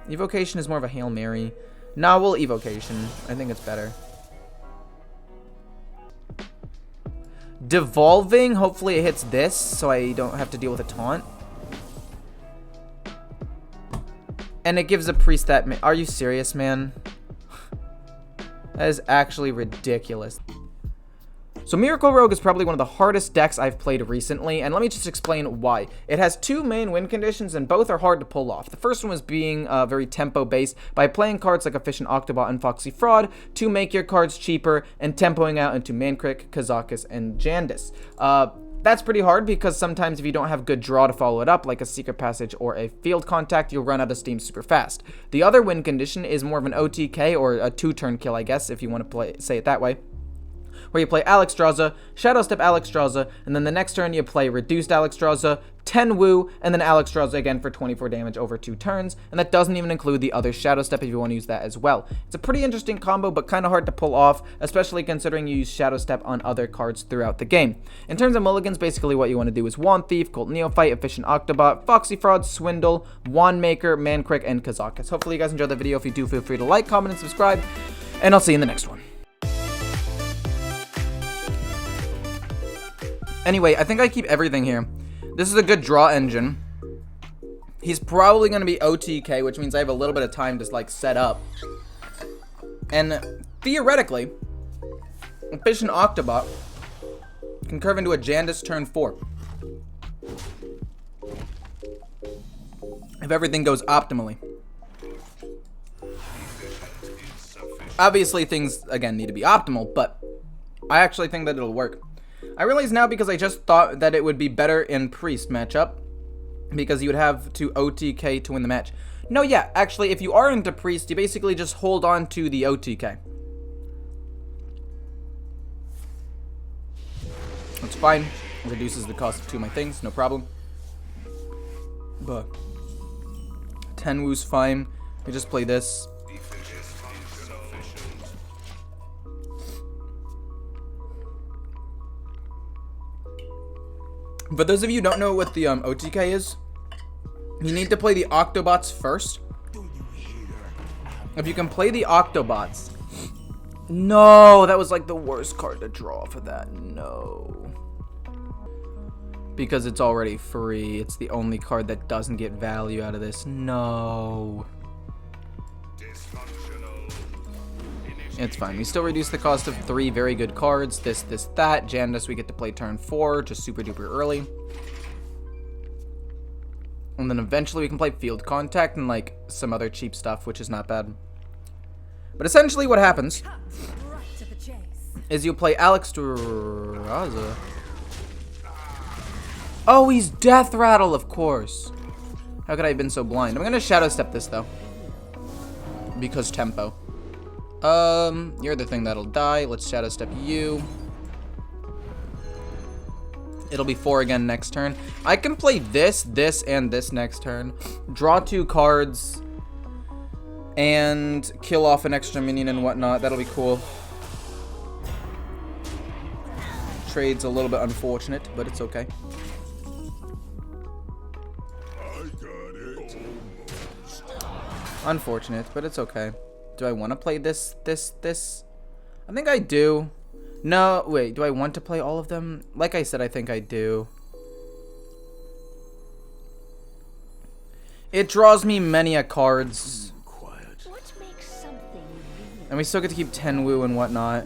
Evocation is more of a Hail Mary. Nah, we'll Evocation. I think it's better. Devolving, hopefully it hits this, so I don't have to deal with a taunt. And it gives a priest that... Are you serious, man? That is actually ridiculous. So Miracle Rogue is probably one of the hardest decks I've played recently, and let me just explain why. It has two main win conditions, and both are hard to pull off. The first one was being very tempo-based by playing cards like Efficient Octobot and Foxy Fraud to make your cards cheaper and tempoing out into Mankrik, Kazakus, and Jandis. That's pretty hard because sometimes if you don't have good draw to follow it up, like a Secret Passage or a Field Contact, you'll run out of steam super fast. The other win condition is more of an OTK, or a two-turn kill, I guess, if you want to say it that way, where you play Alexstrasza, Shadow Step Alexstrasza, and then the next turn you play Reduced Alexstrasza, 10 Woo, and then Alexstrasza again for 24 damage over 2 turns, and that doesn't even include the other Shadow Step if you want to use that as well. It's a pretty interesting combo, but kind of hard to pull off, especially considering you use Shadow Step on other cards throughout the game. In terms of mulligans, basically what you want to do is Wand Thief, Cult Neophyte, Efficient Octobot, Foxy Fraud, Swindle, Wand Maker, Mankrik, and Kazakus. Hopefully you guys enjoyed the video. If you do, feel free to like, comment, and subscribe, and I'll see you in the next one. Anyway, I think I keep everything here. This is a good draw engine. He's probably going to be OTK, which means I have a little bit of time to, like, set up. And theoretically, Efficient Octobot can curve into a Jandis turn 4. If everything goes optimally. Obviously, things, again, need to be optimal, but I actually think that it'll work. I realize now because I just thought that it would be better in Priest matchup because you would have to OTK to win the match. No, yeah, actually, if you are into Priest, you basically just hold on to the OTK. That's fine. It reduces the cost of 2 of my things, no problem. But 10 Woo's fine. I just play this. For those of you who don't know what the OTK is, you need to play the Octobots first. If you can play the Octobots... No, that was like the worst card to draw for that. No. Because it's already free. It's the only card that doesn't get value out of this. No. It's fine. We still reduce the cost of 3 very good cards. This, that. Jandis we get to play turn 4, just super duper early. And then eventually we can play Field Contact and like some other cheap stuff, which is not bad. But essentially what happens is you play Alexstrasza. Oh, he's Death Rattle, of course. How could I have been so blind? I'm going to Shadow Step this, though. Because tempo. You're the thing that'll die. Let's Shadow Step you. It'll be 4 again next turn. I can play this, and this next turn. Draw 2 cards. And kill off an extra minion and whatnot. That'll be cool. Trade's a little bit unfortunate, but it's okay. Unfortunate, but it's okay. Do I want to play this? I think I do. No, wait, do I want to play all of them? Like I said, I think I do. It draws me many a cards. And we still get to keep 10 Woo and whatnot.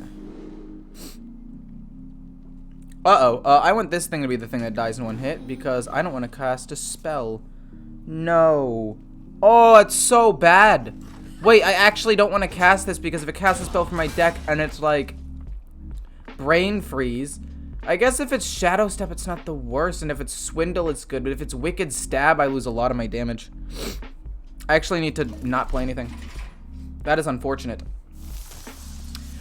I want this thing to be the thing that dies in 1 hit because I don't want to cast a spell. No. Oh, it's so bad. Wait, I actually don't want to cast this because if it casts a spell from my deck and it's like Brain Freeze, I guess if it's Shadow Step, it's not the worst, and if it's Swindle, it's good, but if it's Wicked Stab, I lose a lot of my damage. I actually need to not play anything. That is unfortunate.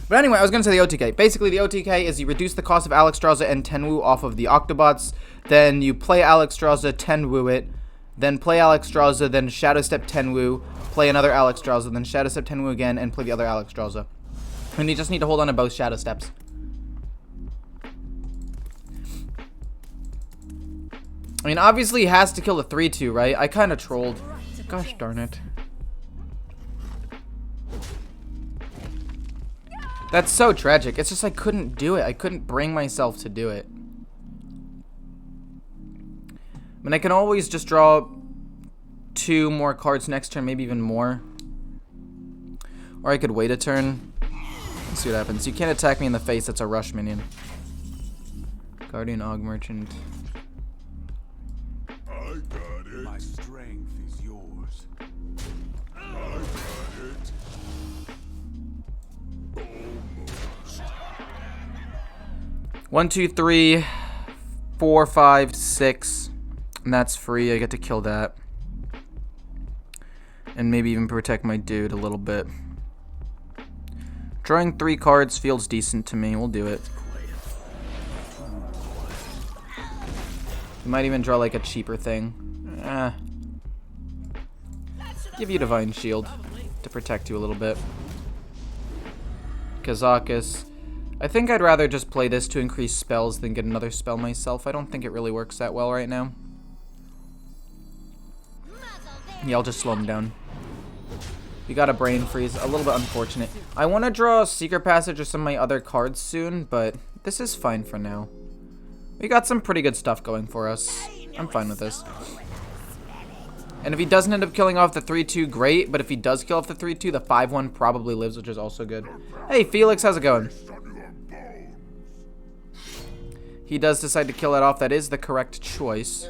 But anyway, I was going to say the OTK. Basically, the OTK is you reduce the cost of Alexstrasza and 10 Woo off of the Octobots, then you play Alexstrasza, 10 Woo it, then play Alexstrasza, then Shadow Step 10 Woo, play another Alexstrasza, then Shadow Step 10 Woo again, and play the other Alexstrasza. And you just need to hold on to both Shadow Steps. I mean, obviously he has to kill the 3-2, right? I kind of trolled. Gosh darn it. That's so tragic. It's just I couldn't do it. I couldn't bring myself to do it. I mean, I can always just draw 2 more cards next turn, maybe even more. Or I could wait a turn. Let's see what happens. You can't attack me in the face. That's a rush minion. Guardian Og Merchant. I got it. My strength is yours. I got it. Almost. 1, 2, 3, 4, 5, 6. And that's free. I get to kill that. And maybe even protect my dude a little bit. Drawing 3 cards feels decent to me. We'll do it. You might even draw like a cheaper thing. Give you Divine Shield to protect you a little bit. Kazakus. I think I'd rather just play this to increase spells than get another spell myself. I don't think it really works that well right now. Yeah, I'll just slow him down. You got a Brain Freeze. A little bit unfortunate. I want to draw Secret Passage or some of my other cards soon, but this is fine for now. We got some pretty good stuff going for us. I'm fine with this. And if he doesn't end up killing off the 3-2, great. But if he does kill off the 3-2, the 5-1 probably lives, which is also good. Hey, Felix, how's it going? He does decide to kill it off. That is the correct choice.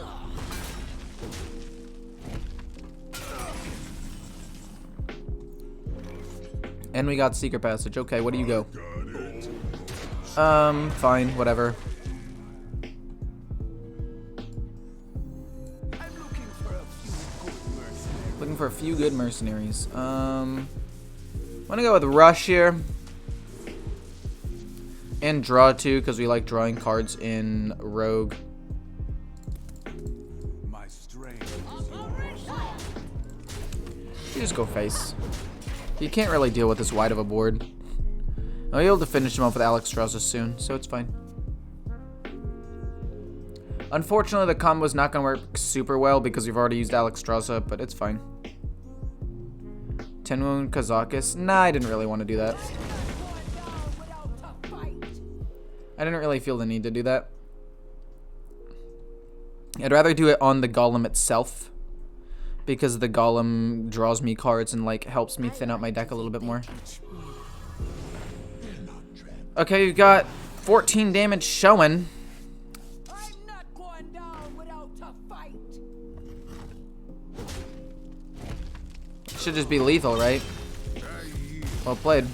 And we got Secret Passage. Okay, what do you go? Fine, whatever. Looking for a few good mercenaries. I'm gonna go with Rush here. And draw 2, because we like drawing cards in Rogue. You just go face. You can't really deal with this wide of a board. I'll be able to finish him off with Alexstrasza soon, so it's fine. Unfortunately, the combo's not going to work super well because we've already used Alexstrasza, but it's fine. 10 wound Kazakus. Nah, I didn't really want to do that. I didn't really feel the need to do that. I'd rather do it on the Golem itself, because the Golem draws me cards and like helps me thin out my deck a little bit more. Okay, we've got 14 damage showing. Should just be lethal, right? Well played.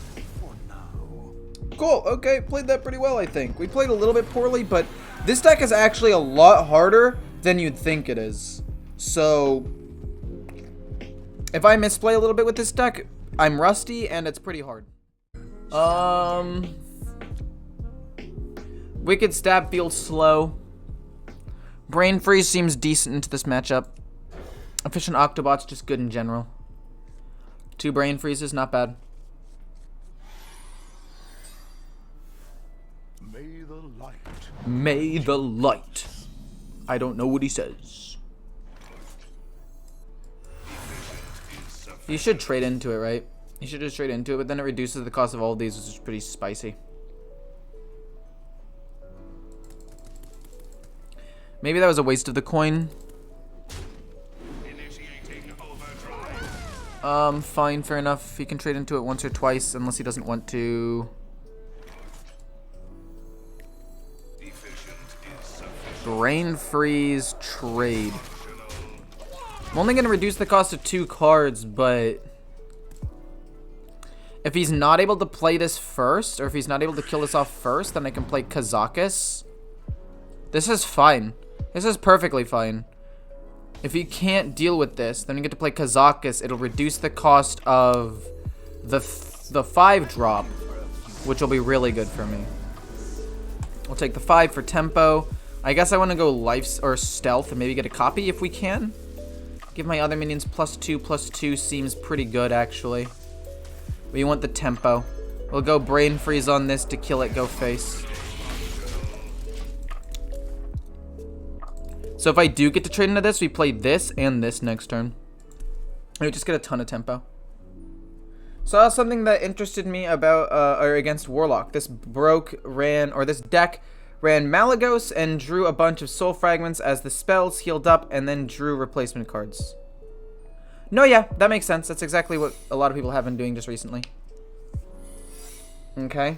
Cool, okay, played that pretty well, I think. We played a little bit poorly, but this deck is actually a lot harder than you'd think it is. So if I misplay a little bit with this deck, I'm rusty and it's pretty hard. Wicked Stab feels slow. Brain Freeze seems decent into this matchup. Efficient Octobot's just good in general. 2 Brain Freezes, not bad. May the light. May the light. I don't know what he says. You should trade into it, right? You should just trade into it, but then it reduces the cost of all of these, which is pretty spicy. Maybe that was a waste of the coin. Fine, fair enough. He can trade into it once or twice, unless he doesn't want to. Brain Freeze, trade. I'm only going to reduce the cost of 2 cards, but if he's not able to play this first, or if he's not able to kill this off first, then I can play Kazakus. This is fine. This is perfectly fine. If he can't deal with this, then you get to play Kazakus. It'll reduce the cost of the 5-drop, which will be really good for me. We'll take the 5 for tempo. I guess I want to go life or stealth and maybe get a copy if we can. Give my other minions +2/+2 seems pretty good, actually. We want the tempo. We'll go Brain Freeze on this to kill it, go face. So if I do get to trade into this, we play this and this next turn. And we just get a ton of tempo. Saw something that interested me about, or against Warlock. This this deck ran Malagos and drew a bunch of soul fragments as the spells healed up and then drew replacement cards. No, yeah, that makes sense. That's exactly what a lot of people have been doing just recently. Okay.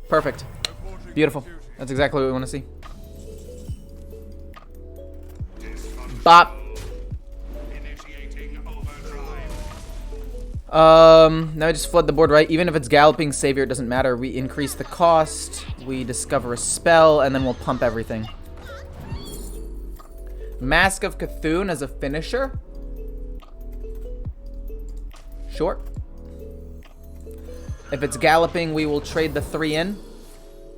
Perfect. Beautiful. That's exactly what we want to see. Bop. Now I just flood the board, right? Even if it's Galloping Savior, it doesn't matter. We increase the cost, we discover a spell, and then we'll pump everything. Mask of Cthulhu as a finisher? Sure. If it's Galloping, we will trade the 3 in.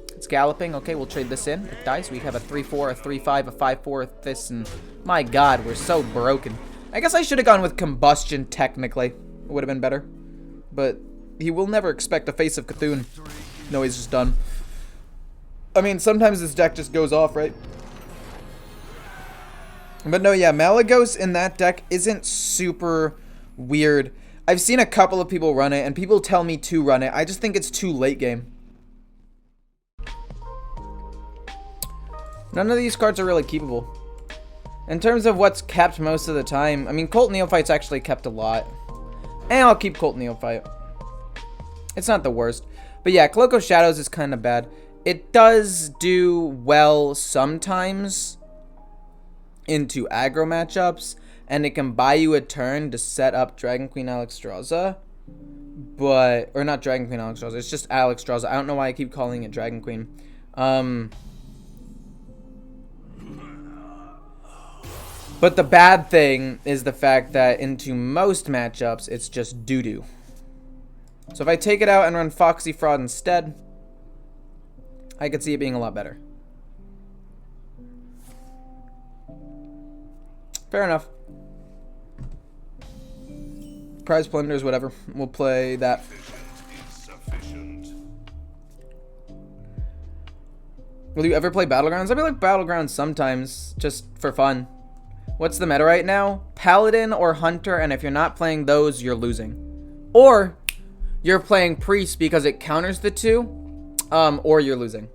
It's Galloping, okay, we'll trade this in. With dice, we have a 3-4, a 3-5, a 5-4, this, and my god, we're so broken. I guess I should have gone with Combustion, technically. It would have been better. But he will never expect a Face of Cthulhu. No, he's just done. I mean, sometimes this deck just goes off, right? But no, yeah, Malagos in that deck isn't super weird. I've seen a couple of people run it, and people tell me to run it. I just think it's too late game. None of these cards are really keepable. In terms of what's kept most of the time, I mean, Cult Neophyte's actually kept a lot. And I'll keep Cult Neophyte. It's not the worst. But yeah, Cloak of Shadows is kind of bad. It does do well sometimes into aggro matchups. And it can buy you a turn to set up Dragon Queen Alexstrasza. But, or not Dragon Queen Alexstrasza, it's just Alexstrasza. I don't know why I keep calling it Dragon Queen. But the bad thing is the fact that into most matchups, it's just doo-doo. So if I take it out and run Foxy Fraud instead, I could see it being a lot better. Fair enough. Prize Plunders, whatever. We'll play that. Will you ever play Battlegrounds? I play Battlegrounds sometimes, just for fun. What's the meta right now? Paladin or Hunter, and if you're not playing those, you're losing. Or you're playing Priest because it counters the two, or you're losing.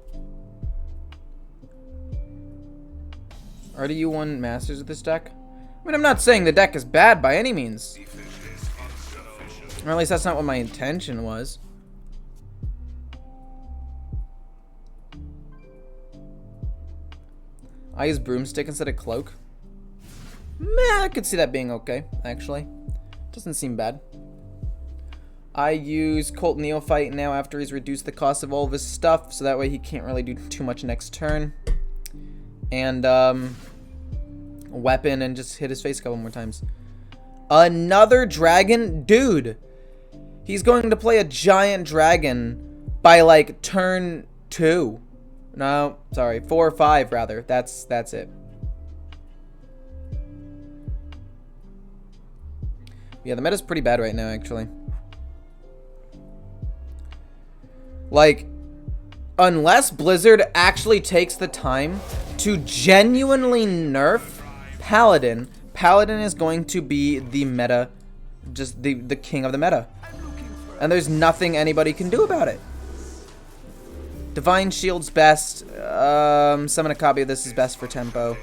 RDU won Masters with this deck? I mean, I'm not saying the deck is bad by any means. Or at least that's not what my intention was. I use Broomstick instead of Cloak. Meh, I could see that being okay, actually. Doesn't seem bad. I use Cult Neophyte now after he's reduced the cost of all of his stuff, so that way he can't really do too much next turn. And, weapon and just hit his face a couple more times. Another dragon? Dude! He's going to play a giant dragon by, like, turn 2. No, sorry, 4 or 5, rather. That's it. Yeah, the meta's pretty bad right now, actually. Like, unless Blizzard actually takes the time to genuinely nerf Paladin, Paladin is going to be the meta, just the king of the meta. And there's nothing anybody can do about it. Divine Shield's best. Summon a copy of this is best for tempo.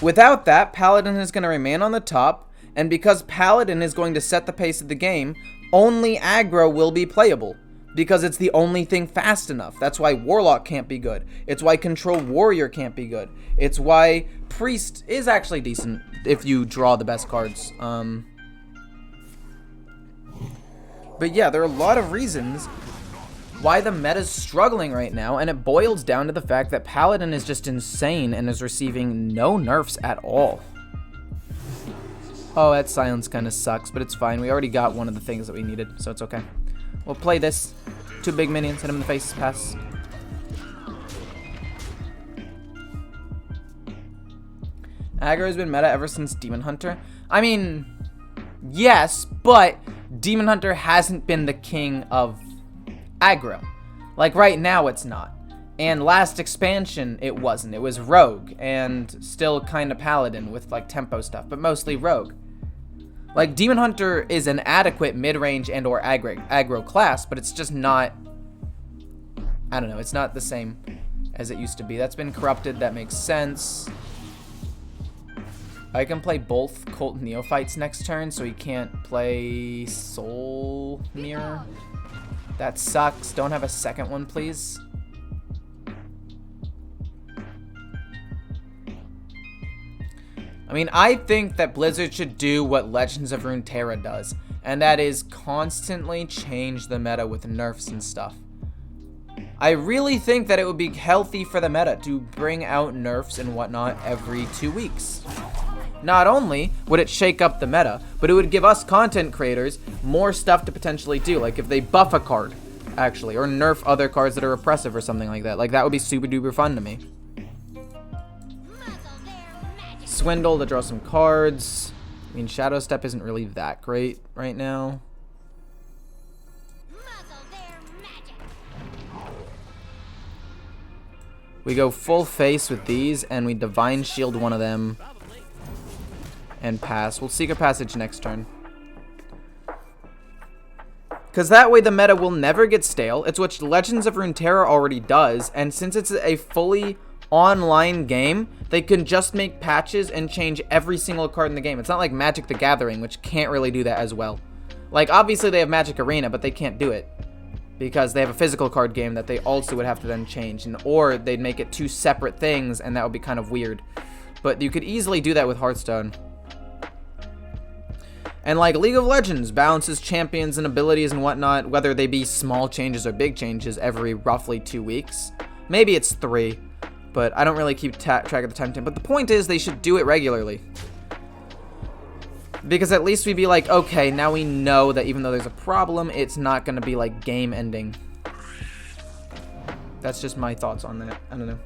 Without that, Paladin is going to remain on the top. And because Paladin is going to set the pace of the game, only aggro will be playable. Because it's the only thing fast enough. That's why Warlock can't be good. It's why Control Warrior can't be good. It's why Priest is actually decent if you draw the best cards. But yeah, there are a lot of reasons why the meta's struggling right now, and it boils down to the fact that Paladin is just insane and is receiving no nerfs at all. Oh, that silence kind of sucks, but it's fine. We already got one of the things that we needed, so it's okay. We'll play this. 2 big minions, hit him in the face, pass. Aggro has been meta ever since Demon Hunter. I mean, yes, but Demon Hunter hasn't been the king of aggro. Like, right now, it's not. And last expansion, it wasn't. It was Rogue, and still kind of Paladin with, like, tempo stuff, but mostly Rogue. Like, Demon Hunter is an adequate mid-range and or aggro class, but it's just not, I don't know, it's not the same as it used to be. That's been corrupted, that makes sense. I can play both Cult Neophytes next turn, so he can't play Soul Mirror. That sucks. Don't have a second one, please. I mean, I think that Blizzard should do what Legends of Runeterra does, and that is constantly change the meta with nerfs and stuff. I really think that it would be healthy for the meta to bring out nerfs and whatnot every 2 weeks. Not only would it shake up the meta, but it would give us content creators more stuff to potentially do, like if they buff a card, actually, or nerf other cards that are oppressive or something like that. Like, that would be super duper fun to me. Swindle to draw some cards. I mean, Shadow Step isn't really that great right now. We go full face with these, and we Divine Shield one of them. And pass. We'll Secret Passage next turn. Because that way the meta will never get stale. It's what Legends of Runeterra already does. And since it's a fully online game, they can just make patches and change every single card in the game. It's not like Magic the Gathering, which can't really do that as well. Like, obviously they have Magic Arena, but they can't do it because they have a physical card game that they also would have to then change, or they'd make it two separate things, and that would be kind of weird. But you could easily do that with Hearthstone. And like League of Legends balances champions and abilities and whatnot, whether they be small changes or big changes, every roughly 2 weeks. Maybe it's 3. But I don't really keep track of the time. But the point is, they should do it regularly. Because at least we'd be like, okay, now we know that even though there's a problem, it's not going to be like game ending. That's just my thoughts on that. I don't know.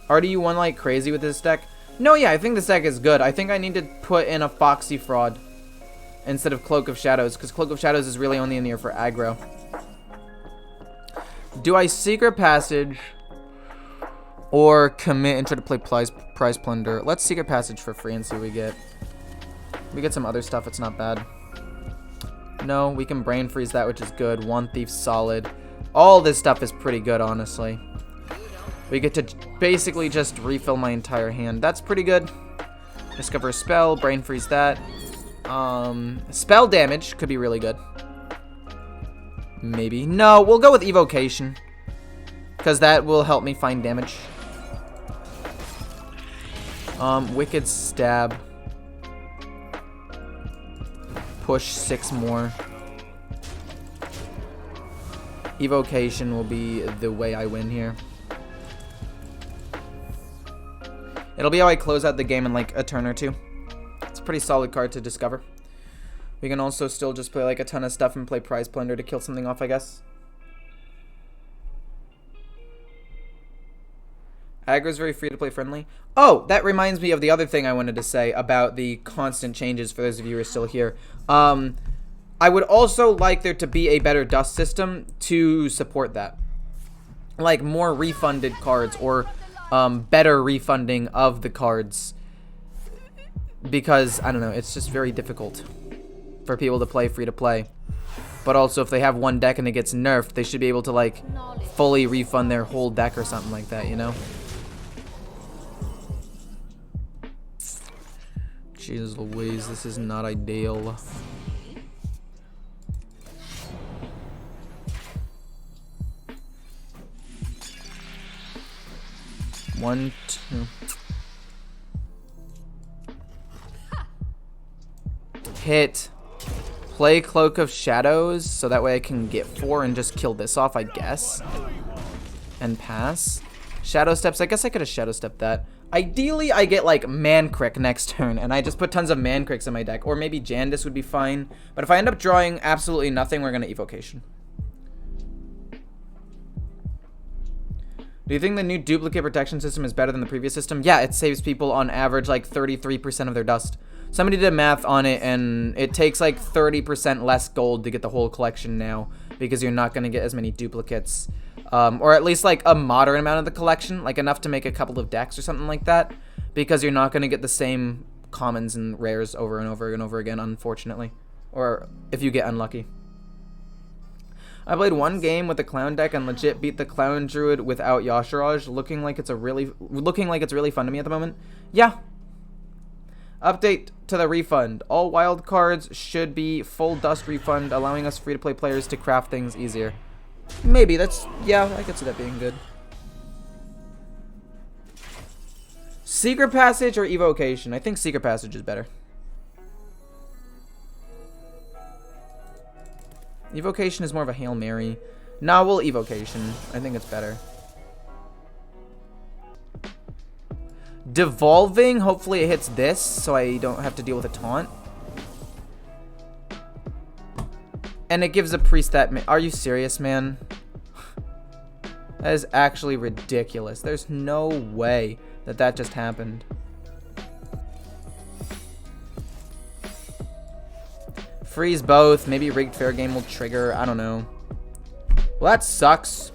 Artie, you won like crazy with this deck? No, yeah, I think this deck is good. I think I need to put in a Foxy Fraud instead of Cloak of Shadows, because Cloak of Shadows is really only in here for aggro. Do I Secret Passage or commit and try to play Prize Plunder? Let's Secret Passage for free and see what we get. We get some other stuff, it's not bad. No, we can Brain Freeze that, which is good. One Thief solid. All this stuff is pretty good, honestly. We get to basically just refill my entire hand. That's pretty good. Discover a spell, Brain Freeze that. Spell damage could be really good. Maybe. No, we'll go with Evocation, because that will help me find damage. Wicked Stab. Push 6 more. Evocation will be the way I win here. It'll be how I close out the game in like a turn or two. It's a pretty solid card to discover. We can also still just play like a ton of stuff and play Prize Plunder to kill something off, I guess. Aggro's very free to play friendly. Oh, that reminds me of the other thing I wanted to say about the constant changes for those of you who are still here. I would also like there to be a better dust system to support that. Like more refunded cards, or better refunding of the cards. Because, I don't know, it's just very difficult for people to play free to play. But also, if they have one deck and it gets nerfed, they should be able to like fully refund their whole deck or something like that, you know? Jesus Louise, this is not ideal. One, two. Hit. Play Cloak of Shadows, so that way I can get 4 and just kill this off, I guess. And pass. Shadow Steps, I guess I could have Shadow Stepped that. Ideally, I get like Mancrick next turn, and I just put tons of Mancricks in my deck. Or maybe Jandis would be fine. But if I end up drawing absolutely nothing, we're going to Evocation. Do you think the new duplicate protection system is better than the previous system? Yeah, it saves people on average like 33% of their dust. Somebody did math on it, and it takes like 30% less gold to get the whole collection now, because you're not going to get as many duplicates. Or at least like a moderate amount of the collection, like enough to make a couple of decks or something like that, because you're not going to get the same commons and rares over and over and over again, unfortunately, or if you get unlucky. I played one game with the clown deck and legit beat the clown druid without Yashiraj, looking like it's really fun to me at the moment. Yeah. Update to the refund. All wild cards should be full dust refund, allowing us free-to-play players to craft things easier. Maybe yeah, I could see that being good. Secret Passage or Evocation? I think Secret Passage is better. Evocation is more of a Hail Mary. Nah, we'll Evocation. I think it's better. Devolving, hopefully it hits this, so I don't have to deal with a taunt. And it gives a priest that... Are you serious, man? That is actually ridiculous. There's no way that that just happened. Freeze both. Maybe Rigged Fair Game will trigger. I don't know. Well, that sucks.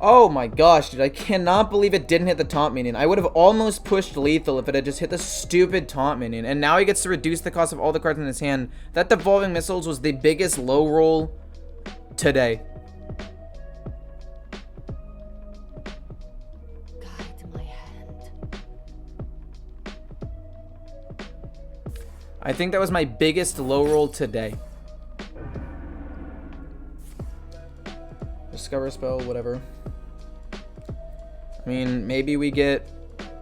Oh my gosh, dude. I cannot believe it didn't hit the taunt minion. I would have almost pushed lethal if it had just hit the stupid taunt minion. And now he gets to reduce the cost of all the cards in his hand. That Devolving Missiles was the biggest low roll today. I think that was my biggest low roll today. Discover spell, whatever. I mean, maybe we get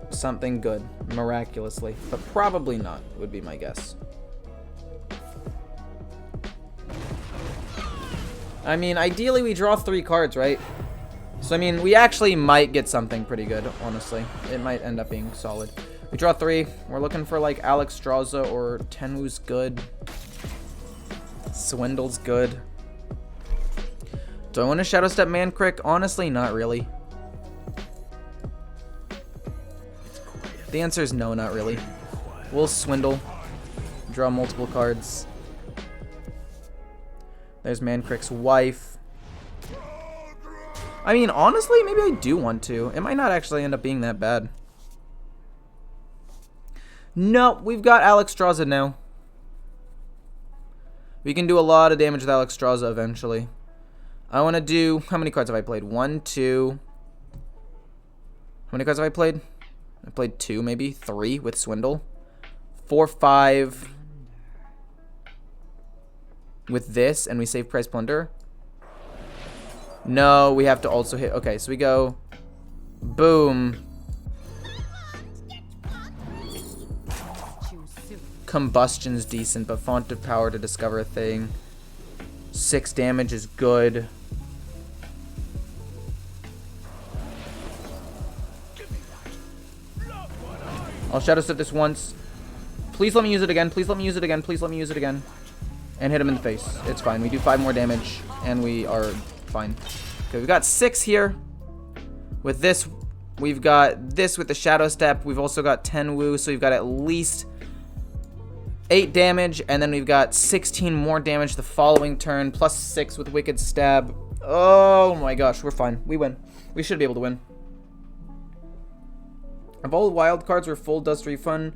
something good, miraculously. But probably not, would be my guess. I mean, ideally we draw 3 cards, right? So, I mean, we actually might get something pretty good, honestly. It might end up being solid. We draw 3. We're looking for like Alex Straza or Tenwu's good. Swindle's good. Do I want to Shadow Step Mancrick? Honestly, not really. The answer is no, not really. We'll Swindle. Draw multiple cards. There's Mancrick's wife. I mean, honestly, maybe I do want to. It might not actually end up being that bad. No, we've got Alex Straza now. We can do a lot of damage with Alex Straza eventually. I want to do... How many cards have I played? 1, 2... How many cards have I played? I played 2, maybe? 3 with Swindle. 4, 5... with this, and we save Price Plunder. No, we have to also hit... Okay, so we go... Boom... Combustion's decent, but Font of Power to discover a thing. 6 damage is good. I'll Shadow Step this once. Please let me use it again. Please let me use it again. Please let me use it again. And hit him in the face. It's fine. We do 5 more damage, and we are fine. Okay, we've got 6 here. With this, we've got this with the Shadow Step. We've also got Tenwu, so we've got at least 8 damage, and then we've got 16 more damage the following turn, plus 6 with Wicked Stab. Oh my gosh, we're fine. We win. We should be able to win. If all wild cards were full dust refund,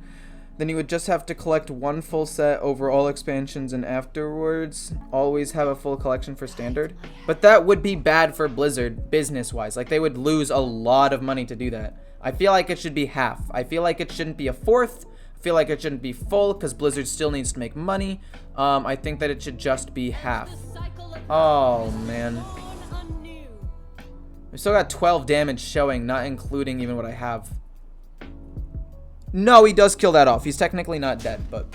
then you would just have to collect 1 full set over all expansions and afterwards always have a full collection for standard. But that would be bad for Blizzard business-wise. Like, they would lose a lot of money to do that. I feel like it should be half. I feel like it shouldn't be a fourth. Feel like it shouldn't be full because Blizzard still needs to make money. I think that it should just be half. Oh man, we still got 12 damage showing, not including even what I have. No, he does kill that off. He's technically not dead, but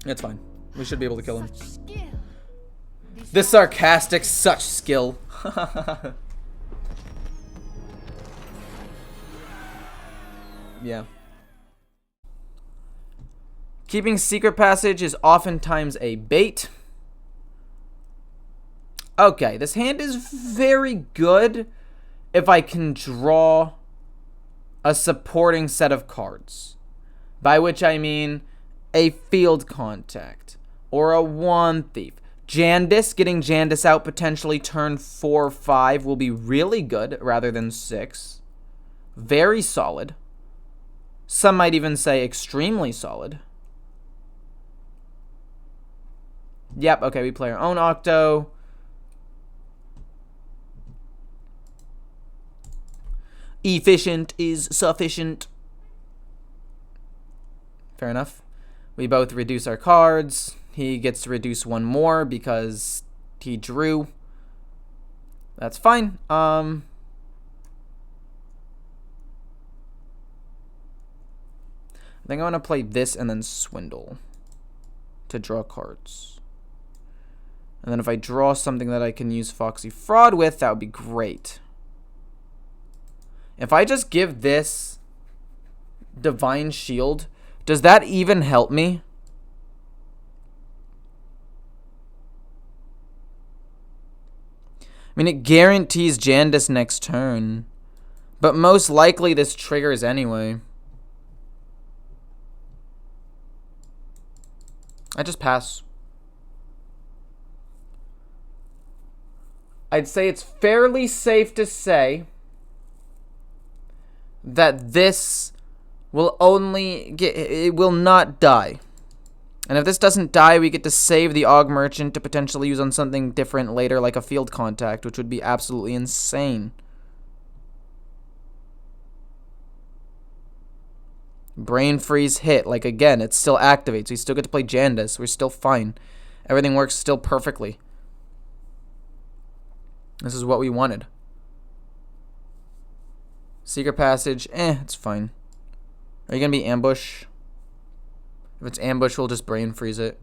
it's fine. We should be able to kill him. This sarcastic, such skill. Yeah. Keeping Secret Passage is oftentimes a bait. Okay, this hand is very good if I can draw a supporting set of cards. By which I mean a field contact, or a 1 thief. Jandis, getting Jandis out potentially turn 4 or 5 will be really good rather than 6. Very solid. Some might even say extremely solid. Yep, okay, we play our own Octo. Efficient is sufficient. Fair enough. We both reduce our cards. He gets to reduce 1 more because he drew. That's fine. I think I want to play this and then Swindle to draw cards. And then if I draw something that I can use Foxy Fraud with, that would be great. If I just give this Divine Shield, does that even help me? I mean, it guarantees Jandis next turn. But most likely this triggers anyway. I just pass. I'd say it's fairly safe to say that this will it will not die. And if this doesn't die, we get to save the Og Merchant to potentially use on something different later, like a field contact, which would be absolutely insane. Brain Freeze hit. Like, again, it still activates. We still get to play Jandis. We're still fine. Everything works still perfectly. This is what we wanted. Secret Passage. It's fine. Are you going to be Ambush? If it's Ambush, we'll just Brain Freeze it.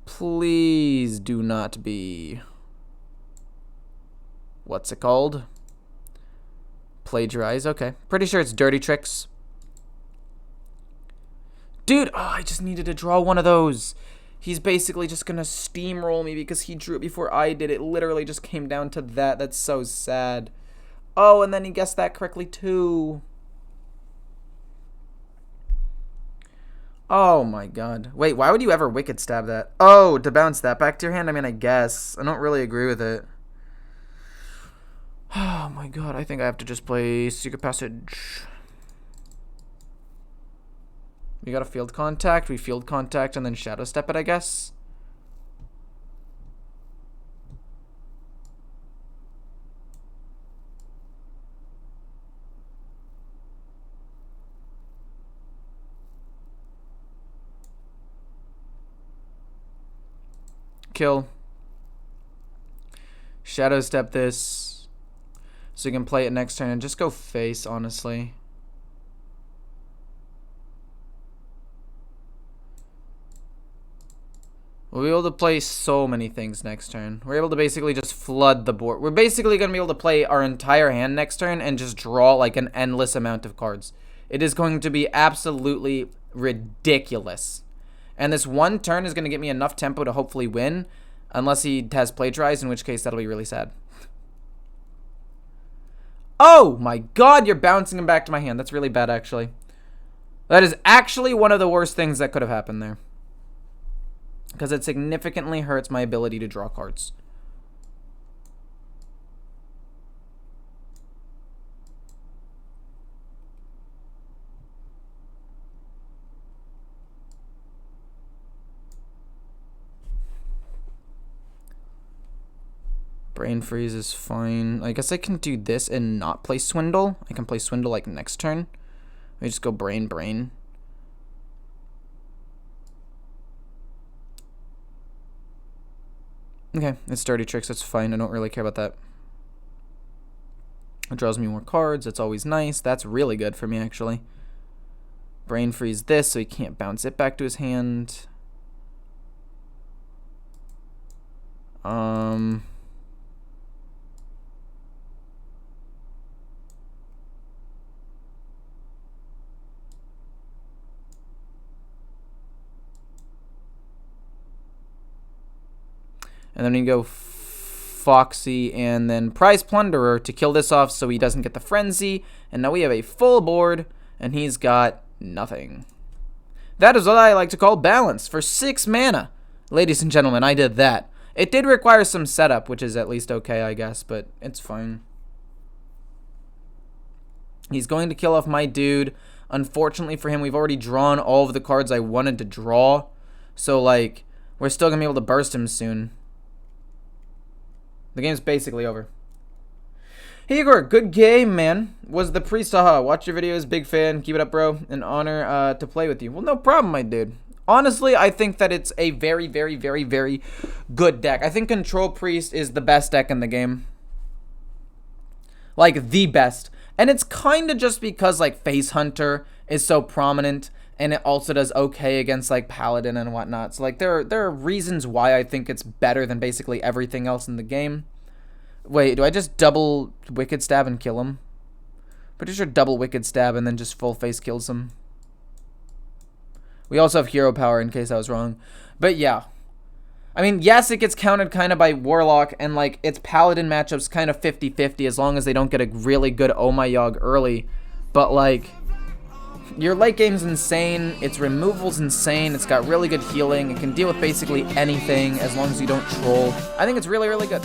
Please do not be... What's it called? Plagiarize. Okay. Pretty sure it's Dirty Tricks. Dude, oh, I just needed to draw one of those. He's basically just going to steamroll me because he drew it before I did. It literally just came down to that. That's so sad. Oh, and then he guessed that correctly too. Oh my god. Wait, why would you ever Wicked Stab that? Oh, to bounce that back to your hand? I mean, I guess. I don't really agree with it. Oh my god, I think I have to just play Secret Passage. We got a field contact. We field contact and then shadow step it, I guess. Kill. Shadow step this. So you can play it next turn and just go face, honestly. We'll be able to play so many things next turn. We're able to basically just flood the board. We're basically going to be able to play our entire hand next turn and just draw like an endless amount of cards. It is going to be absolutely ridiculous. And this one turn is going to get me enough tempo to hopefully win. Unless he has plagiarized, in which case that'll be really sad. Oh my god, you're bouncing him back to my hand. That's really bad, actually. That is actually one of the worst things that could have happened there. Because it significantly hurts my ability to draw cards. Brain Freeze is fine. I guess I can do this and not play Swindle. I can play Swindle like next turn. We just go Brain. Okay, it's Dirty Tricks. That's fine. I don't really care about that. It draws me more cards. That's always nice. That's really good for me, actually. Brain Freeze this so he can't bounce it back to his hand. And then we go Foxy, and then Prize Plunderer to kill this off so he doesn't get the Frenzy. And now we have a full board, and he's got nothing. That is what I like to call balance for 6 mana. Ladies and gentlemen, I did that. It did require some setup, which is at least okay, I guess, but it's fine. He's going to kill off my dude. Unfortunately for him, we've already drawn all of the cards I wanted to draw. So, like, we're still going to be able to burst him soon. The game's basically over. Hey Igor, good game, man. Was the priest, haha. Watch your videos, big fan. Keep it up, bro. An honor to play with you. Well, no problem, my dude. Honestly, I think that it's a very, very, very, very good deck. I think Control Priest is the best deck in the game. Like, the best. And it's kind of just because, like, Face Hunter is so prominent, and it also does okay against, like, Paladin and whatnot. So, like, there are reasons why I think it's better than basically everything else in the game. Wait, do I just double Wicked Stab and kill him? Pretty sure double Wicked Stab and then just full face kills him. We also have hero power in case I was wrong. But yeah. I mean, yes, it gets counted kind of by Warlock, and like its Paladin matchups kind of 50-50 as long as they don't get a really good Oh My Yogg early. But like, your late game's insane, its removal's insane, it's got really good healing, it can deal with basically anything as long as you don't troll. I think it's really, really good.